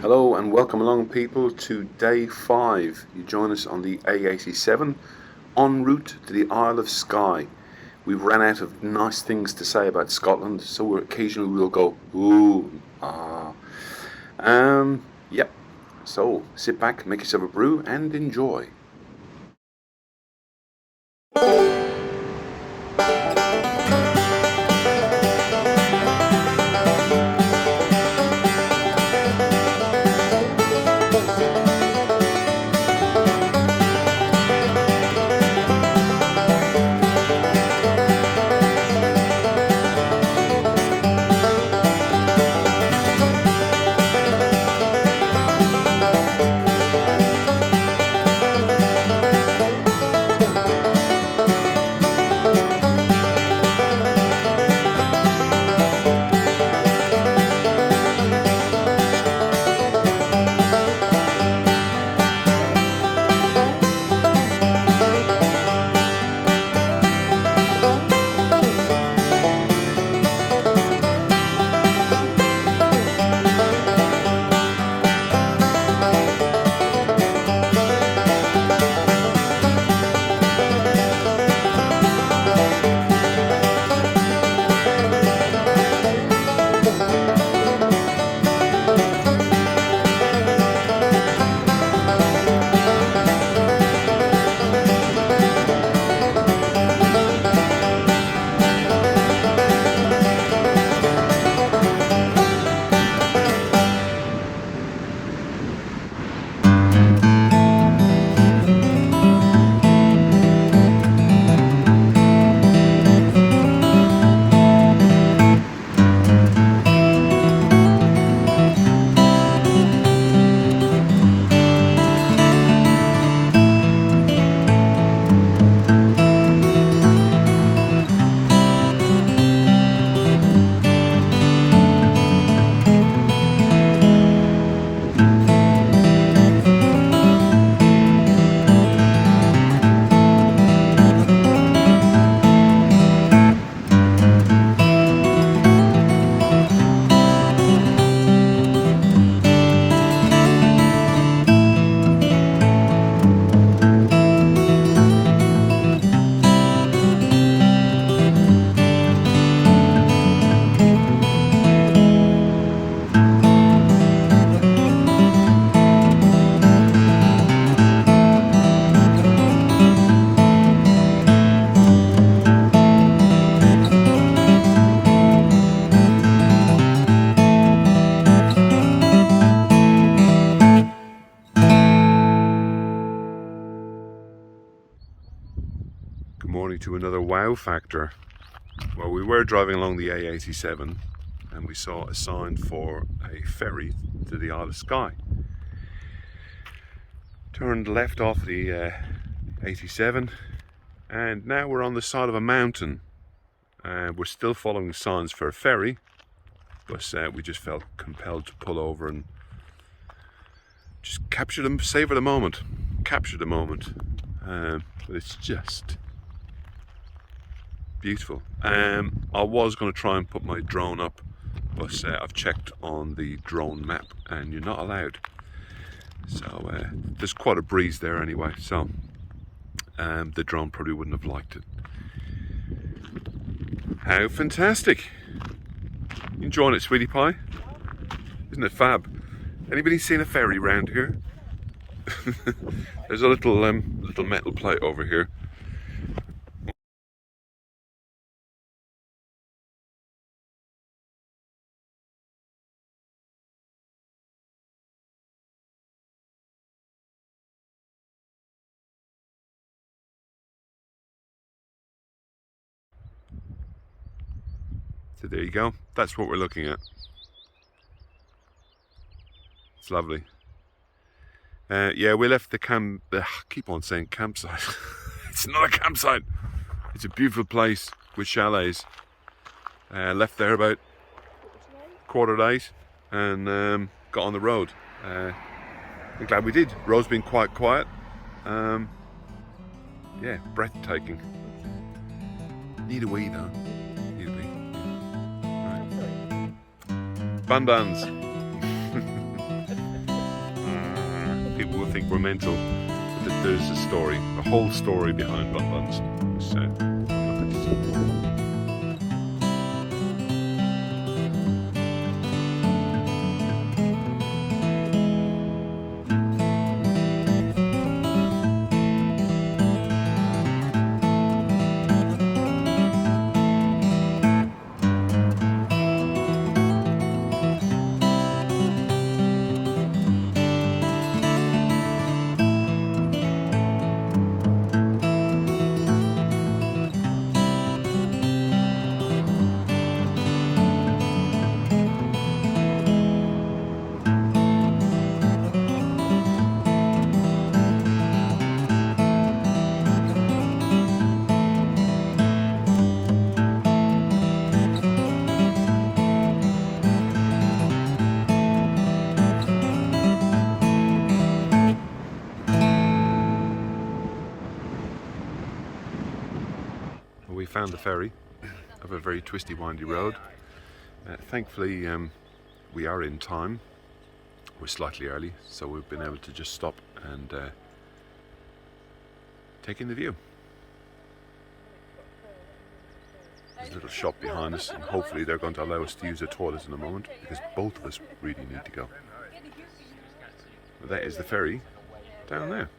Hello and welcome along people to day 5. You join us on the A87 en route to the Isle of Skye. We've ran out of nice things to say about Scotland, so occasionally we'll go ooh, ah. Yep. So sit back, make yourself a brew and enjoy. Good morning to another wow factor. Well, we were driving along the A87 and we saw a sign for a ferry to the Isle of Skye. Turned left off the 87 and now we're on the side of a mountain. We're still following signs for a ferry, but we just felt compelled to pull over and just savor the moment, capture the moment. But it's just beautiful. I was going to try and put my drone up, but I've checked on the drone map and you're not allowed. So there's quite a breeze there anyway, so the drone probably wouldn't have liked it. How fantastic! You enjoying it, sweetie pie? Isn't it fab? Anybody seen a ferry round here? There's a little metal plate over here. So there you go. That's what we're looking at. It's lovely. Yeah, we left the I keep on saying campsite. It's not a campsite. It's a beautiful place with chalets. Left there about 7:45 and got on the road. We're glad we did. Road's been quite quiet. Yeah, breathtaking. Need a wee though. Need a wee. Right. Bun buns. think we're mental. But there's a story, a whole story behind Bun Buns. So, look at this. We found the ferry of a very twisty, windy road. Thankfully, we are in time. We're slightly early, so we've been able to just stop and take in the view. There's a little shop behind us, and hopefully they're going to allow us to use the toilet in a moment, because both of us really need to go. But that is the ferry down there.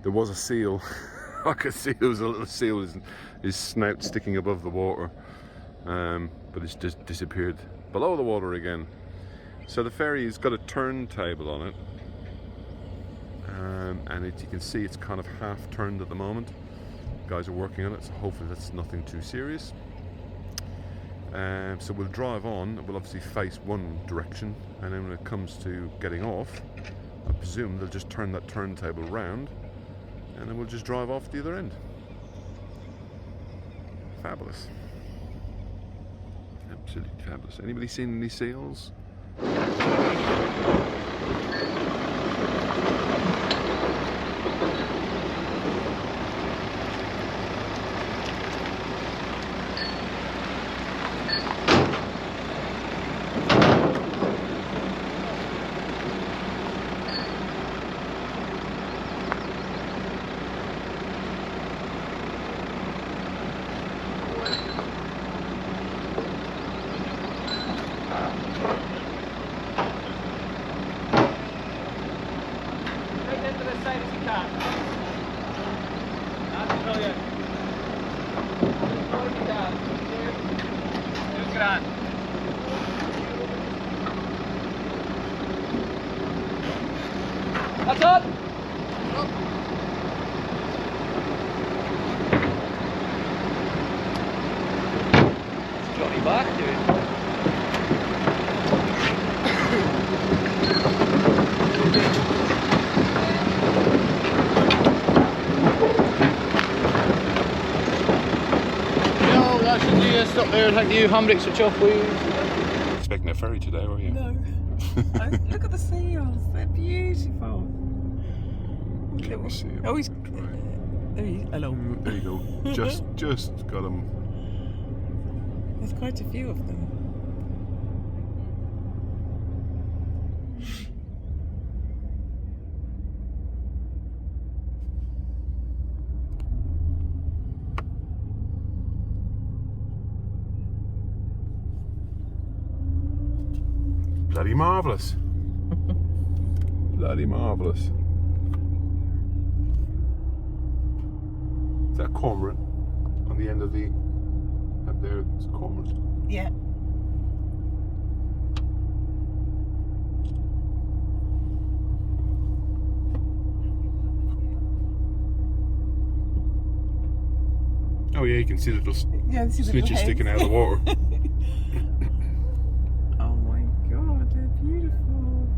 There was a seal. I could see there was a little seal, his snout sticking above the water, but it's just disappeared below the water again. So the ferry's got a turntable on it, and you can see it's kind of half turned at the moment. Guys are working on it, so hopefully that's nothing too serious. So we'll drive on. We'll obviously face one direction, and then when it comes to getting off, I presume they'll just turn that turntable round, and then we'll just drive off the other end. Fabulous. Absolutely fabulous. Anybody seen any seals? That's on! It's Johnny back, dude. Stop there and take the handbrake switch off, please. Expecting a ferry today, were you? No. Look at the seals, they're beautiful. Can we see him? Oh, he's... Hello. There you go. Just got him. There's quite a few of them. Bloody marvellous. Bloody marvellous. Is that a cormorant on the end of the... up there, it's a cormorant. Yeah. Oh yeah, you can see the little snitches little sticking out of the water. Oh my god, they're beautiful.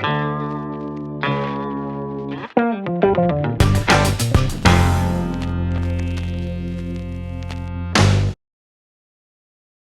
Bye.